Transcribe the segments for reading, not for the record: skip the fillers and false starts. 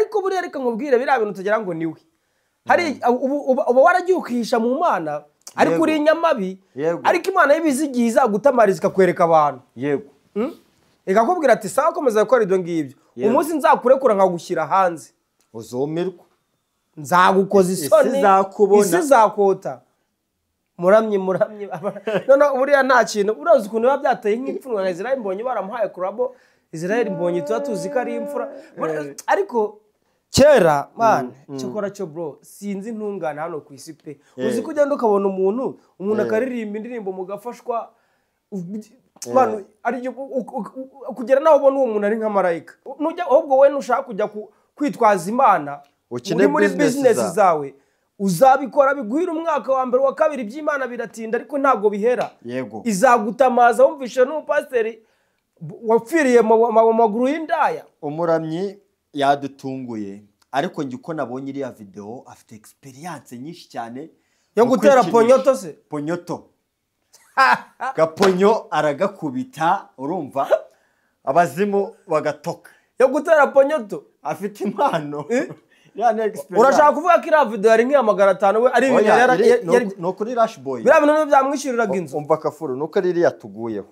ariko buriya reka nkubwire biriya bintu tugira ngo niwe hari uba waragiye ukihisha mu mana ariko uri inyamabi ariko imana y'ibizigiye izagutamariza ikakwereka abantu yego ikakubwira ati sawa komeza gukora ibyo ngibyo umunsi nzakurekura nkagushyira hanze uzomerwa nzagukoza isoni isi izakota muramye none buriya nta kintu urazi ukuntu biba byateye nk'ipfunwe nka Israel Mbonyi baramuhaye kurabo Israel Mbonyi tuba tuzi ko ari imfura ariko kera man cyokora cyo bro sinzi intungane hano ku isi pe uzi ko ugenda ukabona umuntu akaririmba indirimbo mugafashwa man ari kugera naho ubona uwo muntu ari nka marayika nujya ahubwo we nushaka kujya kwitwaza imana muri business zawe uzabikora biguhira umwaka wa mbere wa kabiri by'Imana biratinda ariko ntago bihera izagutamaza wumvishe n'umupasiteri wapfiriye mu maguru y'indaya umuramyi yadutunguye ariko njye uko nabonye iriya video afite experience nyinshi cyane yo gutera ponyoto se ponyoto gaponyo aragakubita urumva abazimu bagatoka yo gutera ponyoto afite impano urashaka kuvuga ko iriya video yari nk'amagara 5 we ari ibintu no kuri Rush Boy biriya bintu byamwishyuriraga inzu umva kafuru nuko riri yatuguyeho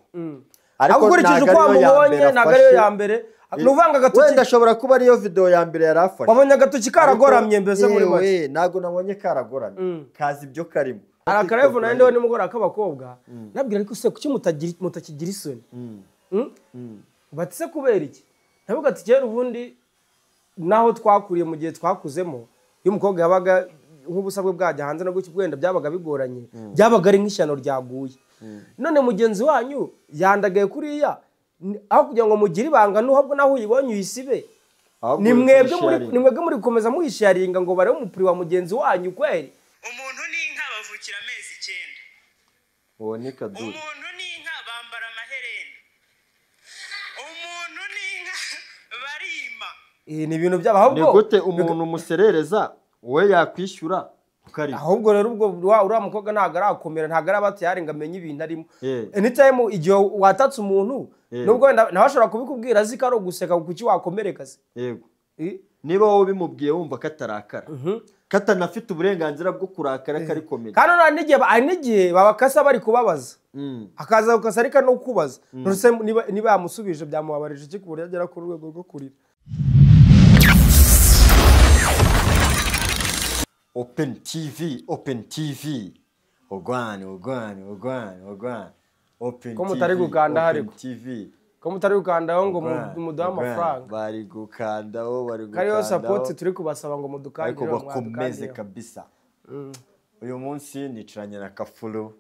ariko ukurikije uko wamubonye ntabwo ariyo ya mbere nuvanga agatoki wenda ashobora kuba ariyo video ya mbere yarafashe wabonye agatoki karagoramye mbese muri make ntago nabonye karagoramye kazi ibyo karimo arakarevu nande we nimugora akabakobwa nabwira ariko se kuki mutakigira isoni batse kubera iki ndavuga ati kera ubundi naho twakuriye mu gihe twakuzemo iyo umukobwa yabaga nk'ubusabwe bwajya hanze no guki bwenda byabaga bigoranye byabaga ari nk'ishyano ryaguye none mugenzi wanyu yandagaye kuriya aho kugira ngo mugire ibanga n'uhabwo naho uyibonye uyisibe ni mwebwe muri gukomeza muhisharinga ngo bare umupiri wa mugenzi wanyu kweri umuntu n'inka bavukira amezi 9 uwo ni kaduru umuntu n'inka bambara amaherena umuntu n'inka barima ni ibintu by'abahubwo ni gute umuntu umuserereza we yakwishyura ukari ahubwo rero ubwo uriya mukobwa ntago arakomera ntago arabati yarenga amenye ibintu arimo anytime igihe watatse umuntu nubwo nawe ashobora kubikubwira azi ko ari uguseka kuki wakomereka se yego niba wowe bimubwiye wumva katarakara katanafite uburenganzira bwo kurakara kari komedi kandi n'igihe babakasa bari kubabaza akaza gukasa ariko no kubaza niba yamusubije byamubabarije iki ku buryo agera ku rwego rwo kurira Open TV ogwani Open ko mutari gukanda hariko TV ko mutari gukandaho ngo muduha amafaranga bari gukandaho kariyo support turi kubasaba ngo mudukandire ariko bakomeze kabisa uyu munsi niciranye na Kafuru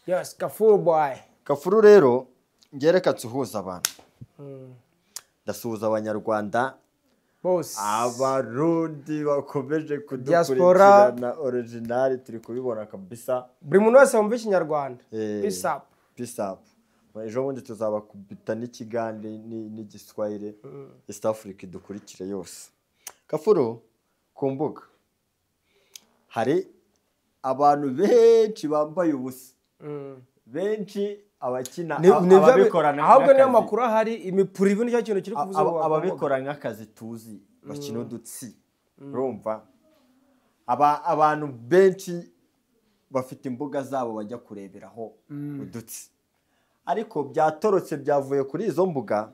yes Kafuru boy Kafuru rero ngereka tuhuza abantu ndasuhuza abanyarwanda bose abarundi bakomeje kudukurikirana original turi kubibona kabisa buri muntu wese wumva ikinyarwanda peace up ejo bundi tuzabakubita n'ikigande n'igiswahili East Africa dukurikire yose Kafuru ku mbuga hari abantu benshi bambaye ubusa benshi abakina ababikorana ahubwo niyo makuru hari imipuri ibintu cyo kintu kiri kuvuza ababikora nk'akazi tuzi bakino dutsi urumva abantu benshi bafite imbuga zabo bajya kureberaho udutsi ariko byatorotse byavuye kuri izo mbuga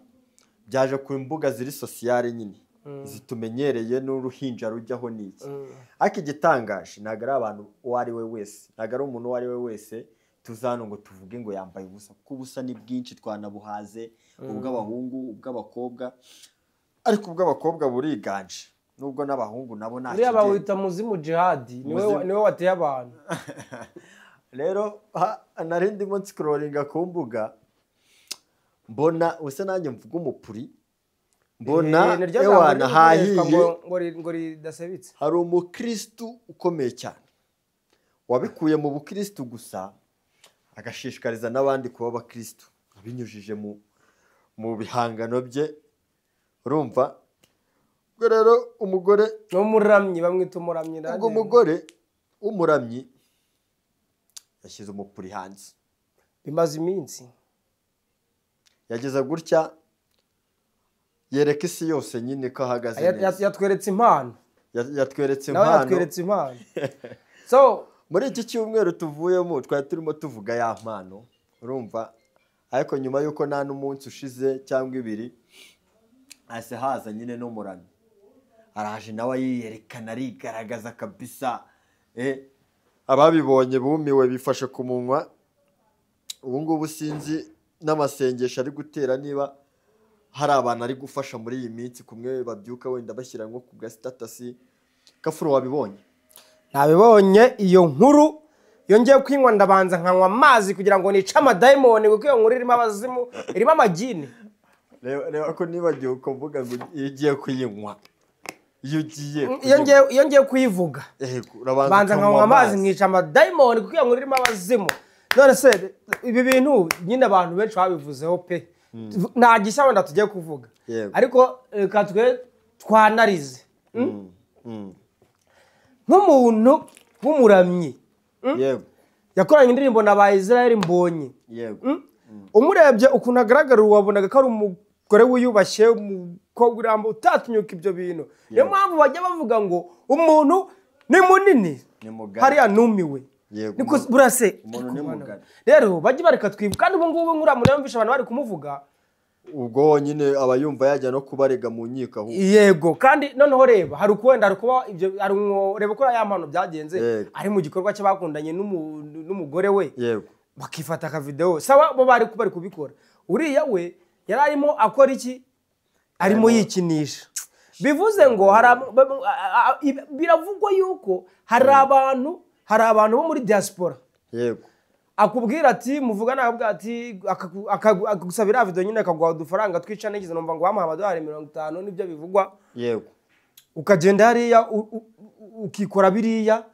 byaje ku mbuga ziri sociale nyine zitumenyereye n'uruhinja rujyaho niki ariko igitangaje ntago ari abantu uwo ari we wese ntago ari umuntu uwo ari we wese tuzano ngo tuvuge ngo yambaye ubusa kuko ubusa ni bwinshi twanabuhaze ubw'abahungu ubw'abakobwa ariko ubw'abakobwa buriganje nubwo n'abahungu nabo nta uriya bawita muzimu jihadi niwe wateye abantu rero narindi mo scrollinga ku mbuga mbona use nanjye mvuga umupuri mbona ewana hahiye ngo ridasebitse hari umukristo ukomeye cyane wabikuye mu bukristo gusa agashishikariza n'abandi kuba abakristo abinyujije mu bihangano bye urumva ubwo rero umugore n'umuramyi bamwita umuramyi ubwo umugore w'umuramyi yashyize umupuri hanze bimaze iminsi yageza gutya yereka isi yose nyine ko ahagaze neza. Yatweretse impano. Yatweretse impano. So muri iki cyumweru tuvuyemo twari turimo tuvuga ya mpano urumva, ariko nyuma yuko nta n'umunsi ushize cyangwa ibiri ase haza nyine n'umuramyi araje nawe yiyerekana arigaragaza kabisa. Ababibonye bumiwe bifashe ku munwa. Ubu ngubu sinzi n'amasengesho ari gutera niba hari abantu ari gufasha muri iyi minsi, kumwe babyuka wenda bashyira nko ku gastatasi. Kafuro wabibonye? Nabibonye iyo nkuru, yongeye kwinywa ndabanza nkanywa amazi kugira ngo nice amadayimoni, kuko iyo nkuru irimo abazimu, irimo amagini. Reba ko nibagiye ukavuga ngo igiye kuyinywa. Iyo ngiye kuyivuga banza nkanywa amazi nkica amadayimoni, kuko iyo nkuru irimo abazimu. None se ibi bintu nyine abantu benshi babivuzeho pe, nta gishya wenda tugiye kuvuga, ariko reka twe twanarize nk'umuntu w'umuramyi yakoranye indirimbo na ba Israel Mbonyi. Umurebye ukuntu agaragara wabonaga ko ari umugore wiyubashye, umukobwa urambo utatinyuka ibyo bintu. Niyo mpamvu bajya bavuga ngo umuntu ni munini hariya numiwe, niko burase umuntu ni mugari. Rero bajye bareka twibuka, kandi ubu ngubu nk'uramuremvisha abantu bari kumuvuga, ubwo nyine abayumva yajya no kubarega mu nkiko aho. Yego, kandi noneho reba hari ukuwenda hari kuba ibyo ari reba ko ya mpano byagenze ari mu gikorwa cyo bakundanye n'umugore we, bakifata ka video sawa bo bari kubikora. Uriya we yari arimo akora iki? Arimo yikinisha. Bivuze ngo biravugwa yuko hari abantu bo muri diaspora akubwira ati muvugana, akabwira ati akagusabira video nyine akaguha udufaranga twica negize, numva ngo bamuha amadolari 50 nibyo bivugwa. Ukagenda hariya ukikora biriya,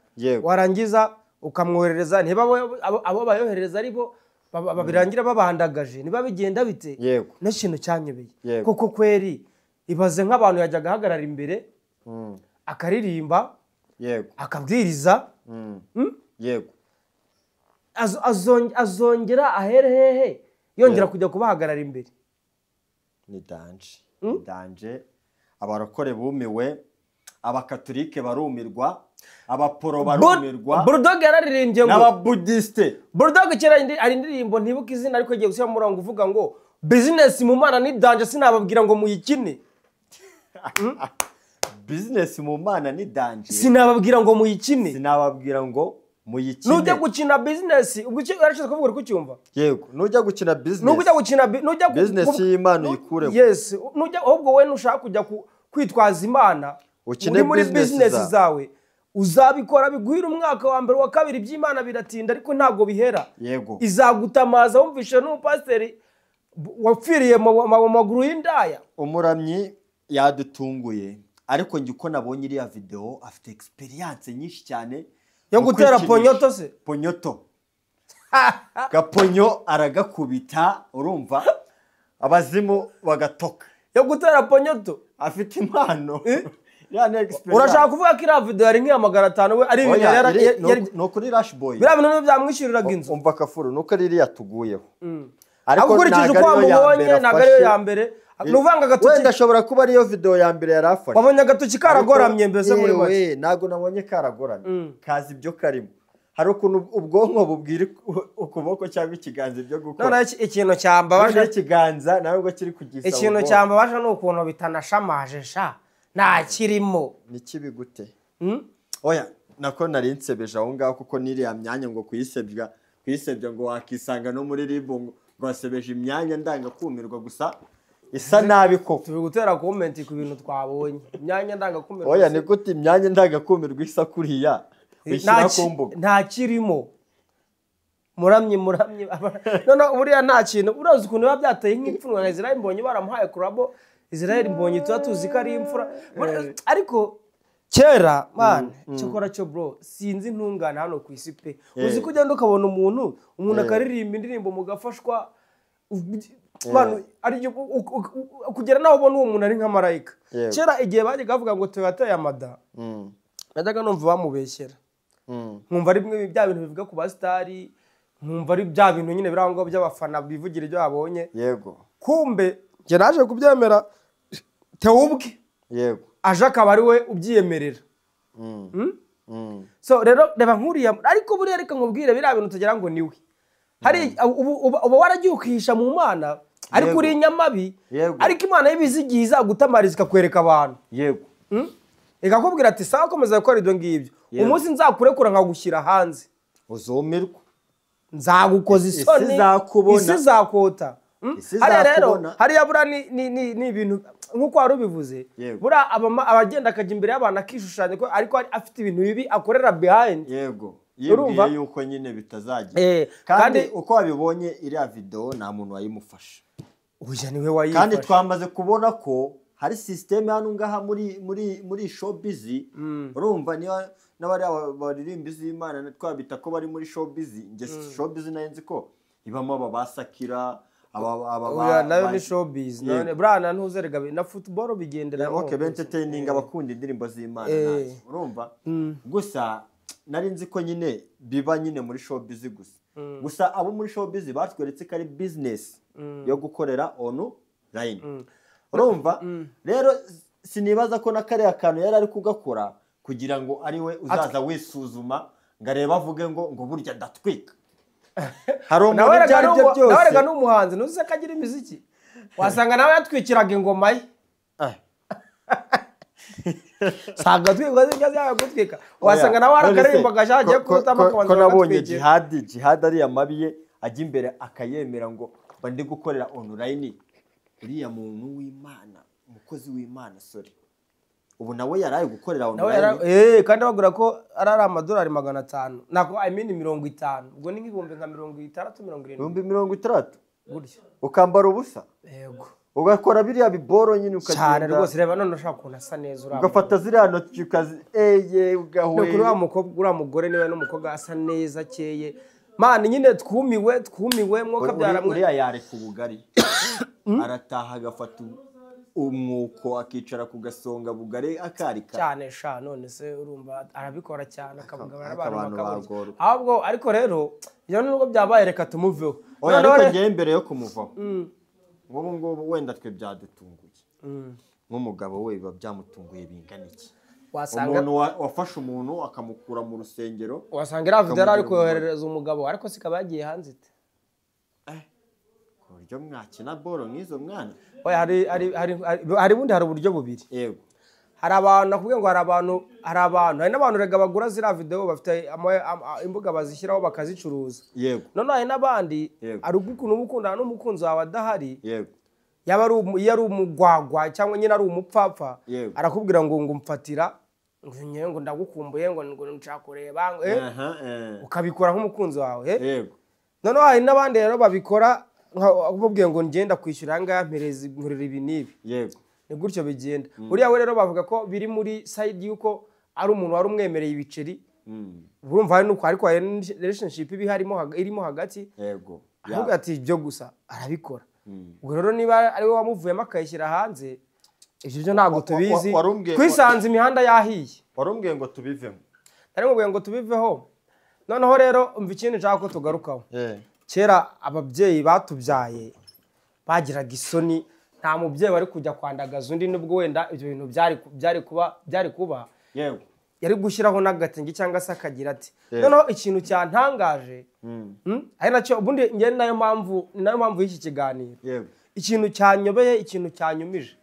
warangiza ukamwoherereza, niba abo bayohereza aribo babirangira babandagaje, niba bigenda bite. N'ikintu cyanyebeye koko kweri. Ibaze nk'abantu yajyaga ahagarara imbere akaririmba, akabwiriza, azongera aherehehe yongera kujya kubahagarara imbere. Ni danje. Abarokore bumiwe, abakatolike barumirwa, abaporo barumirwa, Bulldog yararirimbye ngo n'ababudiste. Bulldog kera ari indirimbo ntibuka izina, ariko agiye gushyira mu murongo uvuga ngo business mu mana ni danje, sinababwira ngo muyikine. Business mu mana ni danje, sinababwira ngo muyikine. Nujya gukina business ubwo cyo yarashize kuvuga ko cyumva. Yego, nujya gukina business, nujya business y'Imana uyikureho. Yes, nujya ahubwo we nushaka kujya kwitwaza Imana muri business zawe, uzabikora biguhira umwaka wa mbere wa kabiri by'Imana biratinda, ariko ntabwo bihera. Izagutamaza wumvishe n'umupasteri wapfiriye mu maguru y'indaya. Umuramyi yadutunguye, ariko njye uko nabonye iriya video afite experience nyinshi cyane yo gutera ponyoto. Se ponyoto gaponyo aragakubita, urumva abazimu bagatoka. Yo gutera ponyoto afite impano. Urashaka kuvuga ko iriya video yari nk'amagara 5 we ari ibintu yari no kuri Rush Boy, biriya bintu byamwishyuriraga inzu. Umva Kafuru nuko riri yatuguyeho, ariko ukurikije uko wamubonye ntabwo ariyo ya mbere. Nuvanga agatoki wenda ashobora kuba ariyo video ya mbere yarafashe. Wabonye agatoki karagoramye mbese muri make. Ntago nabonye karagoramye, kazi ibyo karimo. Hari ukuntu ubwonko bubwira ukuboko cyangwa ikiganza ibyo gukora. None ikintu cyambabaje ikiganza nabwo kiri kugisaba. Ikintu cyambabaje n'ukuntu bitanashamaje sha nta kirimo. Ni kibi gute? Oya nako nari nsebeje aho ngaho, kuko niriya myanya ngo kuyisebya ngo wakisanga no muri ribu ngo wasebeje imyanya ndanga kumirwa gusa isa nabi koko. Turi gutera comment ku bintu twabonye. Imyanya ndanga kumirwa. Oya ni gute imyanya ndanga kumirwa isa kuriya? Nta kirimo. Muramye none buriya nta kintu. Urazi ukuntu biba byateye nk'ipfunwe nka Israel Mbonyi baramuhaye kurabo. Israel Mbonyi tuzi ko ari imfura, ariko kera man cyokora cyo bro sinzi intungana hano ku isi pe. Uzi kugenda ukabona umuntu akaririmba indirimbo mugafashwa man ari kugera naho ubona uwo muntu ari nka marayika. Kera igihe bajyaga bavuga ngo tuyateye amada, najyaga numva bamubeshyera, nkumva ari bimwe bya bintu bivuga ku basitari, nkumva ari bya bintu nyine birango by'abafana bivugira ibyo babonye. Yego, kumbe nje naje kubyemera teubwe yego aje akaba ari we ubyiyemerera. So rero reba nkuriya ariko buriya reka nkubwire biriya bintu tugira ngo niwe hari uba waragiye ukihisha mu Mana ariko uri inyamabi ariko Imana yibizigiye izagutamariza ikakwereka abantu yego ikakubwira ati sawa komeza gukora ibyo ngibyo umunsi nzakurekura nkagushyira hanze uzomirwa nzagukoza isoni isi zakota hariya rero hariya bura ni ibintu nk'uko wari ubivuze bura abagenda akajya imbere y'abantu akishushanya ariko afite ibintu bibi akorera behind yego yibwiye yuko nyine bitazagira kandi uko wabibonye iriya video nta muntu wayimufasha uja niwe wayifasha kandi twamaze kubona ko hari system hano ngaha muri showbiz urumva niyo n'abari baririmba iz'Imana twabita ko bari muri showbiz nge showbiz nayenze ko ibamo abasakira nayo ni showbiz none brana ntuzerega na football bigendera okay entertaining abakunda indirimbo z'Imana urumva gusa nari nzi ko nyine biba nyine muri showbiz gusa abo muri showbiz batweretse ko ari business yo gukorera online urumva rero sinibaza ko nakariya kantu yari ari kugakora kugira ngo ari we uzaza wisuzuma ngareba avuge ngo burya ndatwika hari umuntu byari byo byose nawe n'umuhanzi nuze kagira imiziki wasanga nawe yatwikiraga ingoma ye saga twigwa z'ibyaza gutwika wasanga nawe arakaririmba gashaje kurutama ko nabonye jihad ari amabiye ajya imbere akayemera ngo bandi gukorera online uriya muntu w'Imana umukozi w'Imana sorry ubu nawe yaraye gukorera online kandi bagura ko ari amadolari 500 nako I mean 50 ubwo ni nk'ibihumbi nka 60 70 gutyo ukambara ubusa yego ugakora biriya biboro nyine ukagenda cyane rwose reba none ushaka kunasa neza ugafata ziriya noti ukazi ugahuye uriya mukobwa uriya mugore niwe n'umukobwa asa neza akeye mani nyine twumiwe mwoka byaramwe uriya yareka ubugari arataha agafata umwuko akicara ku gasonga bugari akarika cyane sha none se urumva arabikora cyane akabugabana abantu bakabura ahubwo ariko rero iyo nubwo byabaye reka tumuveho ariko ngiye mbere yo kumuvaho ngo wenda twe byadutunguye nk'umugabo we biba byamutunguye bingana iki umuntu wafashe umuntu akamukura mu rusengero wasanga iriya video ari koherereza umugabo ariko sikaba yagiye hanze ite ku buryo mwakina boro nk'izo mwana hari bundi hari uburyo bubiri yego hari abantu nakubwiye ngo hari n'abantu rega bagura ziriya video bafite imbuga bazishyiraho bakazicuruza yego none hari n'abandi ari ukuntu umukundana n'umukunzi wawe adahari yego yaba ari umugwagwa cyangwa nyine ari umupfapfa arakubwira ngo mfatira ngo ndagukumbuye ngo nshaka kureba ukabikora nk'umukunzi wawe yego none hari n'abandi rero babikora nkubwiye ngo ngenda kwishyura anga mpereza ibi n'ibi yego ni gutyo bigenda uriya we rero bavuga ko biri muri side yuko ari umuntu wari umwemereye ibiceri urumva hari nuko ariko relationship irimo hagati yego ahubwo ati ibyo gusa arabikora ubwo rero niba ari we wamuvuyemo akayishyira hanze ibyo byo ntabwo tubizi twisanze imihanda yahiye warumbwiye ngo tubivemo narimubwiye ngo tubiveho noneho rero umva ikindi nshaka ko tugarukaho kera ababyeyi batubyaye bagiraga isoni nta mubyeyi wari kujya kwandagaza undi nubwo wenda ibyo bintu byari kuba yego yari gushyiraho n'agatenge cyangwa se akagira ati noneho ikintu cyantangaje ari nacyo ubundi njye nayo mpamvu y'iki kiganiro ikintu cyanyobeye ikintu cyanyumije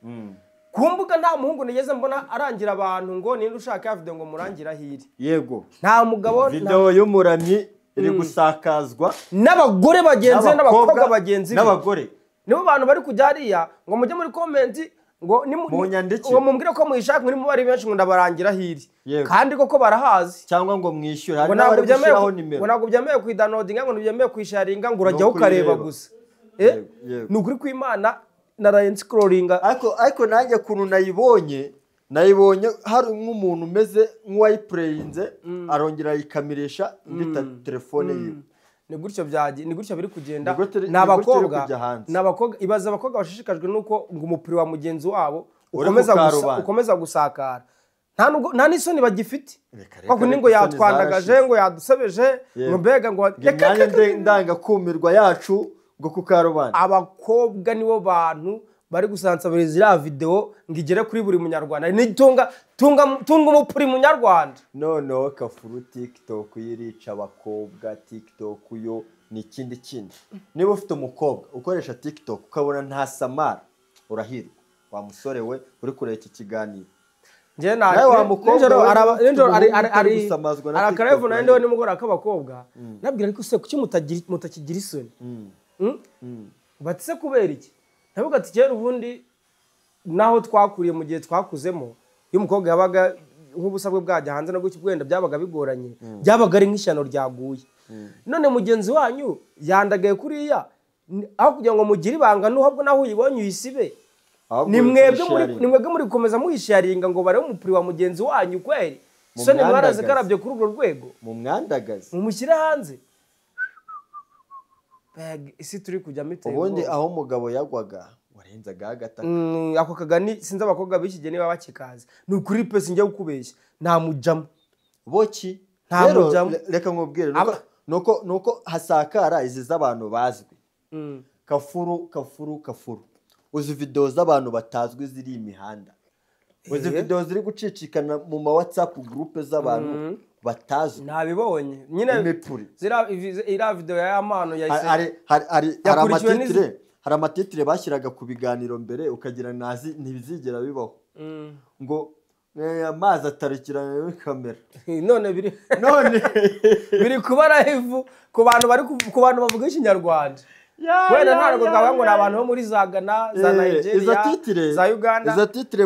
ku mbuga nta muhungu nigeze mbona arangira abantu ngo ninde ushaka ya video ngo murangira hiri yego nta mugabo video y'umuramyi iri gusakazwa n'abagore bagenzi n'abakobwa bagenzi n'abagore nibo bantu bari kujya hariya ngo mujye muri comment ngo mumbwire ko muyishaka muri mu bari benshi ngo ndabarangira hiri kandi koko barahazi cyangwa ngo mwishyure hari n'abari gushyiraho nimero ngo ntabwo byemeye kuidownloadinga ngo ntibyemeye kwisharinga ngo urajyaho ukareba gusa ni ukuri kw'Imana naraye scrollinga ariko nanjye kuntu nayibonye hari nk'umuntu umeze nk'uwayipureyinze arongera ayikamirisha indi telefone yiwe ni gutyo biri kugenda n'abakobwa ibaza abakobwa bashishikajwe nuko ngo umupira wa mugenzi wabo ukomeza gusakara nta n'isoni bagifite kuko ngo yatwandagaje ngo yadusebeje ngo mbega ngo ndangakumirwa yacu ngo ku karubanda abakobwa nibo bantu bari gusansabiriza iriya video ngo igere kuri buri munyarwanda tunga umupuri munyarwanda. Noneho Kafuru TikTok yirica abakobwa, TikTok yo ni ikindi kindi. Niba ufite umukobwa ukoresha TikTok ukabona nta samara, urahirwa wa musore we uri kureba iki kiganiro. Nje arakarevu na ndewe nimugora akabakobwa nabwira ariko se kuki mutakigira isoni batse kubera iki ndavuga ati cyera ubundi naho twakuriye mu gihe twakuzemo iyo umukobwa yabaga nk'ubusabwe bwajya hanze no guki bwenda byabaga bigoranye byabaga ari nk'ishyano ryaguye none mugenzi wanyu yandagaye kuriya aho kugira ngo mugire ibanga n'uhabwo naho uyibonye uyisibe ni mwebwe muri gukomeza muhisharinga ngo bare umupuri wa mugenzi wanyu kweri so ni mwaraze karabye kuri urwo rwego mu mwandagaze mu mushyira hanze isi turi kujya mitego ubundi aho umugabo yagwaga warenzaga agataka ako kagani sinzi abakobwa b'ikige niba bakikaza ni ukuri pesi njye gukubeshya nta mujamo boki nta mujamo reka nkubwire nuko hasakara izi z'abantu bazwi kafuru uzi video z'abantu batazwi ziri imihanda uzi video ziri gucicikana mu ma WhatsApp group z'abantu batazwi nabibonye nyine imipuri ira video ya amano hari amatitire bashyiraga ku biganiro mbere ukagira nazi ntibizigera bibaho ngo amazi atarikirana muri kamera none biri kubara ivu ku bantu bavuga ikinyarwanda wenda ntabwo ngaba ngo abantu bo muri za Ghana za Nigeria za Uganda izo titire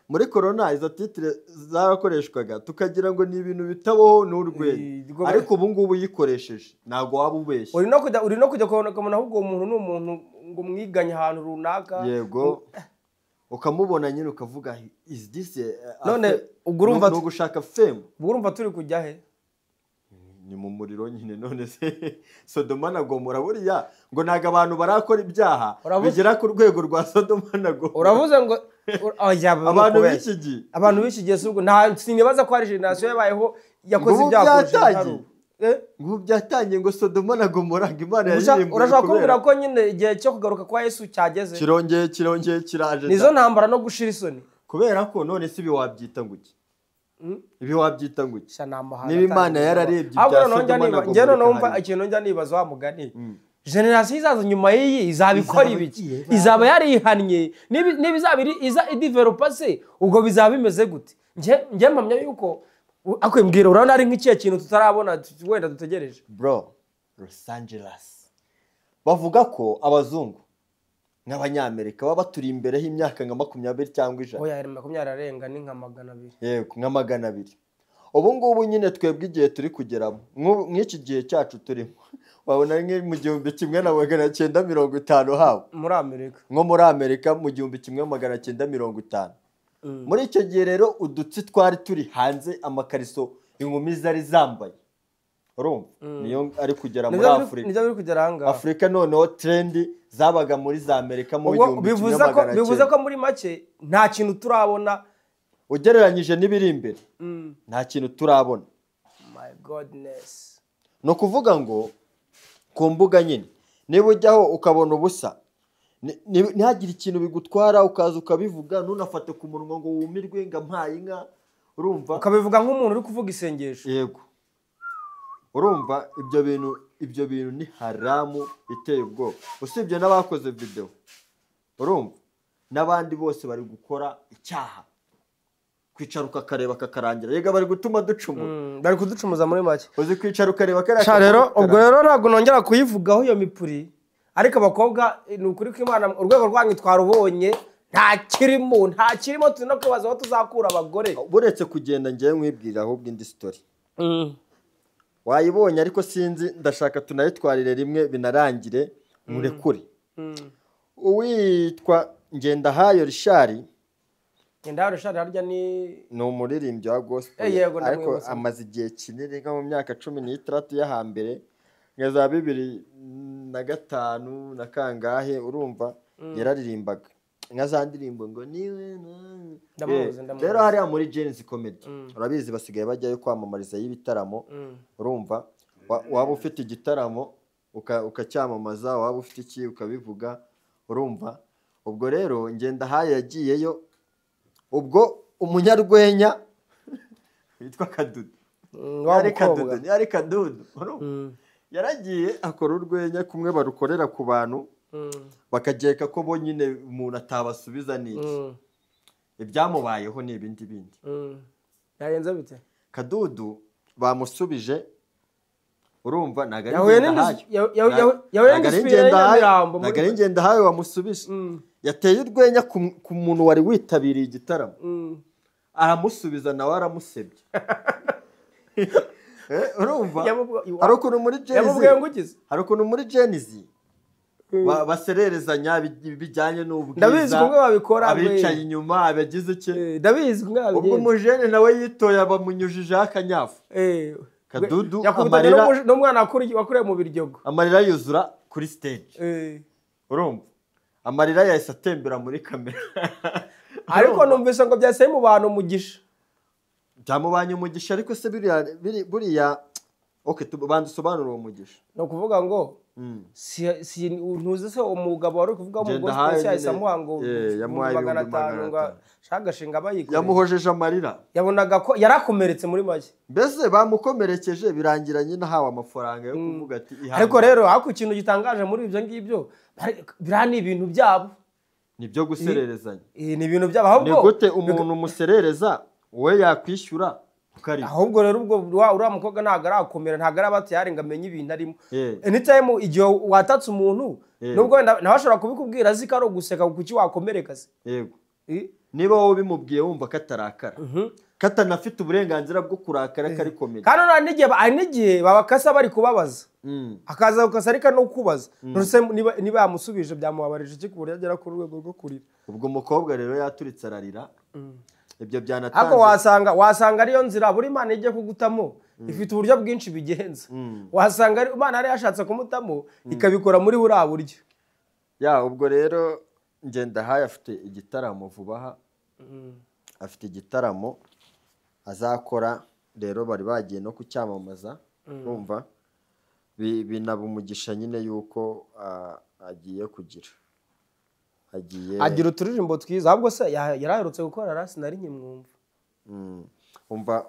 muri corona izo titire zarakoreshwaga tukagira ngo ni ibintu bitabaho n'urwenya ariko ubu ngubu yikoresheje ntago waba ubeshye uri no kujya kubona umuntu ahubwo umuntu n'umuntu ngo mwiganye ahantu runaka yego ukamubona nyine ukavuga is this none ugurumva no gushaka fame ugurumva turi kujya he ni mu muriro nyine none se Sodoma na Gomora buriya ngo naga abantu barakora ibyaha bigera ku rwego rwa Sodoma na Gomora uravuze ngo abantu b'iki gihe subwo nta sinibaza ko ari generation yabayeho yakoze ibyaha ngo byatangiye ngo Sodoma na Gomora ngo Imana yaririmbuye urashaka kumbwira ko nyine igihe cyo kugaruka kwa Yesu cyageze kirongeye kiraje nizo ntambara no gushira isoni kubera ko none se wabyita nguki ibi wabyita nguki niba Imana yararebye ibya Sodoma na Gomora ngeno numva ikintu njya nibaza wa mugani generation izaza nyuma yiyi izabikora ibiki izaba yarihannye niba izaba ideveloper se ubwo bizaba bimeze gute nje mpamya yuko akwembwira urabona ari nk'ikiye kintu tutarabona wenda dutegereje bro Los Angeles bavuga ko abazungu n'abanyamerika baba baturi imbere y'imyaka nka 20 cyangwa 100 oya 20 arenga ni nka 200 yego nka 200 ubu ngubu nyine twebwe igihe turi kugeramo nk'iki gihe cyacu turimo wabona mu 1950 habo muri Amerika nko muri Amerika mu 1950 muri icyo gihe rero udutsi twari turi hanze amakariso inkumi zari zambaye urumva niyo ari kugera muri Afrika niyo biri kugera hanga Afrika noneho trend zabaga muri za Amerika mu 1900 bivuze ko muri make nta kintu turabona ugereranyije n'ibiri imbere nta kintu turabona my godness no kuvuga ngo ku mbuga nyine niba ujyaho ukabona ubusa ntihagire ikintu bigutwara ukaza ukabivuga ntunafate ku munwa ngo wumirwe ngo mpaye inka urumva ukabivuga nk'umuntu uri kuvuga isengesho yego urumva ibyo bintu ni haramu iteye ubwoba usibye n'abakoze video urumva n'abandi bose bari gukora icyaha kwicara ukakareba kakarangira yega bari gutuma ducumura bari kuducumuza muri make uzi kwicara ukareba karaka rero ubwo rero ntabwo nongera kuyivugaho iyo mipuri ariko abakobwa ni ukuri ko Imana urwego rwanyu twarubonye nta kirimo tuno kwibaza aho tuzakura abagore buretse kugenda ngiye nkwibwira ahubwo indi story wayibonye ariko sinzi ndashaka tunayitwarire rimwe binarangire murekure uwitwa Ngendahayo Richard harya ni umuririmbyi wa gospel ariko amaze igihe kinini nko mu myaka 16 y'ahambere nka za 2005 na kangahe urumva yararirimbaga nka za ndirimbo ngo niwe rero hariya muri Genesis Comedy urabizi basigaye bajyayo kwamamariza y'ibitaramo urumva waba ufite igitaramo ukacyamamaza waba ufite iki ukabivuga urumva ubwo rero Ngendahayo yagiyeyo ubwo umunyarwenya witwa Kadudu yari Kadudu yaragiye akora urwenya kumwe barukorera ku bantu bakageka ko bo nyine umuntu atabasubiza n'iki ibyamubayeho n'ibindi bindi yagenze bite Kadudu bamusubije urumva nagari Ngendahayo wamusubije yateye urwenya ku muntu wari witabiriye igitaramo aramusubiza nawe aramusebye urumva hari ukuntu muri Genizi basererezanya bijyanye n'ubwiza abicaye inyuma abagize iki ubwo umujene nawe yitoye bamunyujijeho akanyafu Kadudu amarira n'umwana wakuriye mu Biryogo amarira yuzura kuri stage urumva amarira yahise atembera muri kamera ariko numvise ngo byase mu bantu umugisha byamubanye umugisha ariko se buriya okay bandusobanura uwo mugisha no kuvuga ngo ntuzi se umugabo wari kuvuga mu gospel yahise amuhango yamuhaye 500 ngo shagashinga abayikora yamuhojeje amarira yabonaga ko yarakomeretse muri make mbese bamukomerekeje birangiranye nahawe amafaranga yo kuvuga ati ariko rero hako ikintu gitangaje muri ibyo ngibyo birani ibintu byabo nibyo gusererezanya ni ibintu byabo ahubwo ni gute umuntu umuserereza we yakwishyura ahubwo rero ubwo uriya mukobwa ntabwo arakomera ntabwo arabati yarenga amenye ibintu arimo anytime igihe watatse umuntu nubwo nawe ashobora kubikubwira azi ko ari uguseka kuki wakomereka se yego niba wowe bimubwiye wumva katarakara katanafite uburenganzira bwo kurakara karikomeye kandi n'igihe babakasa bari kubabaza akaza ukasa ariko no kubaza niba yamusubije byamubabarije iki ku buryo agera ku rwego rwo kurira ubwo umukobwa rero yaturitse ararira ibyo byanatanze ako wasanga ariyo nzira buri Imana igiye kugutamo ifite uburyo bwinshi bigenza wasanga Imana ari yashatse kumutamo ikabikora muri buriya buryo ubwo rero Ngendahayo afite igitaramo vuba aha afite igitaramo azakora rero bari bagiye no kucyamamaza urumva binaba umugisha nyine yuko agiye kugira agira uturirimbo twiza ahubwo se yaraherutse gukora rasi nari nkimwumva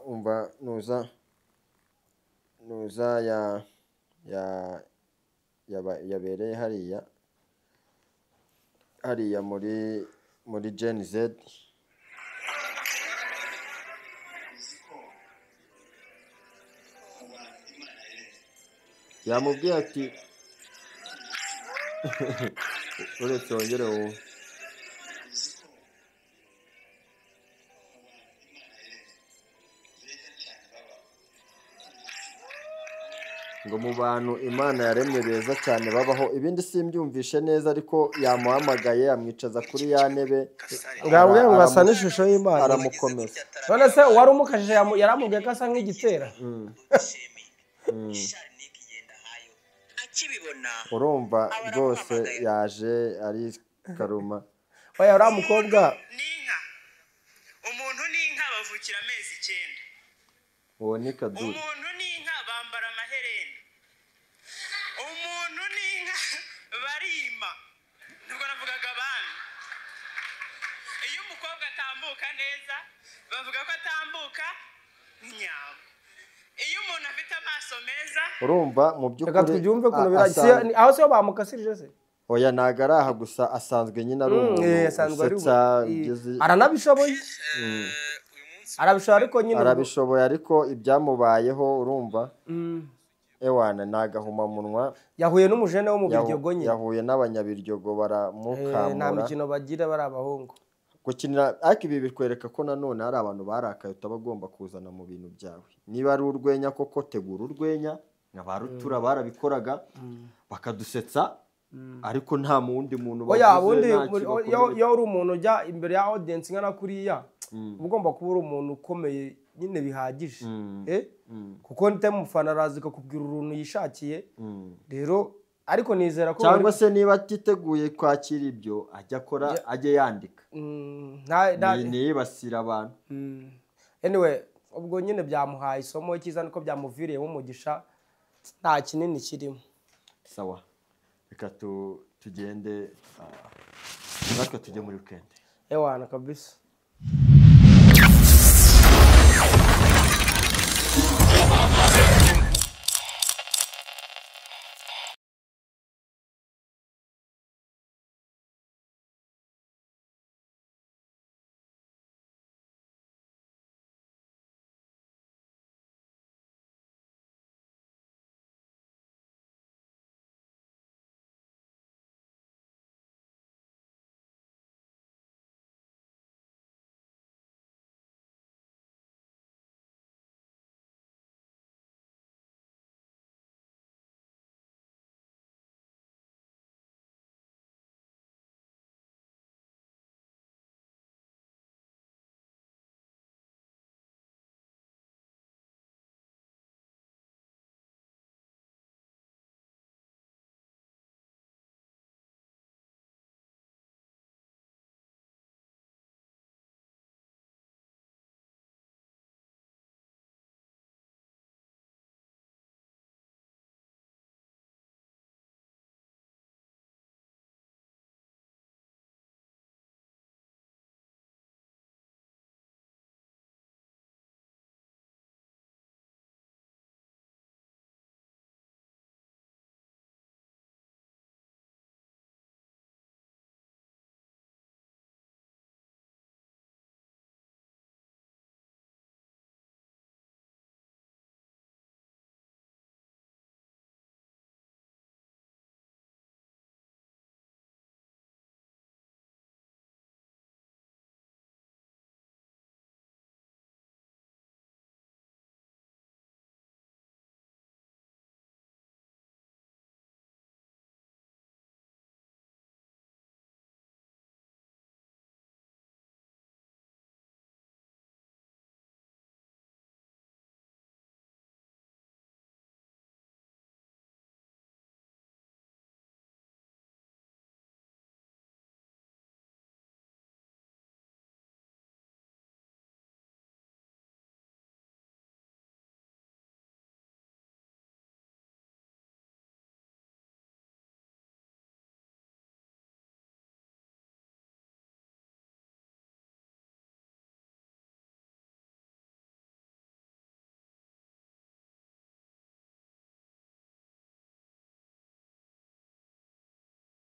umva nuza yabereye hariya muri Gen Z yamubwiye ati uretse wongere wowe ngo mu bantu Imana yaremye beza cyane babaho ibindi simbyumvishe neza ariko yamuhamagaye amwicaza kuri ya ntebe ngabwe ngo asa n'ishusho y'Imana aramukomeza none se wari umukajije yaramubwiye ko asa nk'igitera urumva rwose yaje ari karuma oya uriya mukobwa n'inka umuntu n'inka bavukira amezi 9 uwo ni Kadudu umuntu n'inka bambara amaherena umuntu n'inka barima nubwo navugaga abana iyo umukobwa atambuka neza bavuga ko atambuka nyabo iyo umuntu afite amaso meza urumva mu by'ukuri reka tubyumve kuno biragisi aho se bamukasirije se oya nagaraha gusa asanzwe nyine ari umuntu aranabishoboye arabishoboye ariko nyine arabishoboye ariko ibyamubayeho urumva ewana nagahuma munwa yahuye n'umujene wo mu Biryogo nyine yahuye n'abanyabiryogo baramukamura nta mikino bagira bari abahungu gukinira ariko ibi bikwereka ko nanone hari abantu barakaye utabagomba kuzana mu bintu byawe niba ari urwenya koko tegura urwenya n'abarutura barabikoraga bakadusetsa ariko nta mundi muntu oya bundi yo uri umuntu ujya imbere ya audience ngana kuriya ugomba kuba uri umuntu ukomeye nyine bihagije kuko ntemufana arazi kubwira uruntu yishakiye rero ariko nizera ko cyangwa se niba atiteguye kwakira ibyo ajya akora ajye yandika ntiyibasira abantu anyway ubwo nyine byamuhaye isomo cyiza niko byamuviriyemo umugisha nta kinini kirimo sawa reka tugende natwe tujye muri weekend ewana kabisa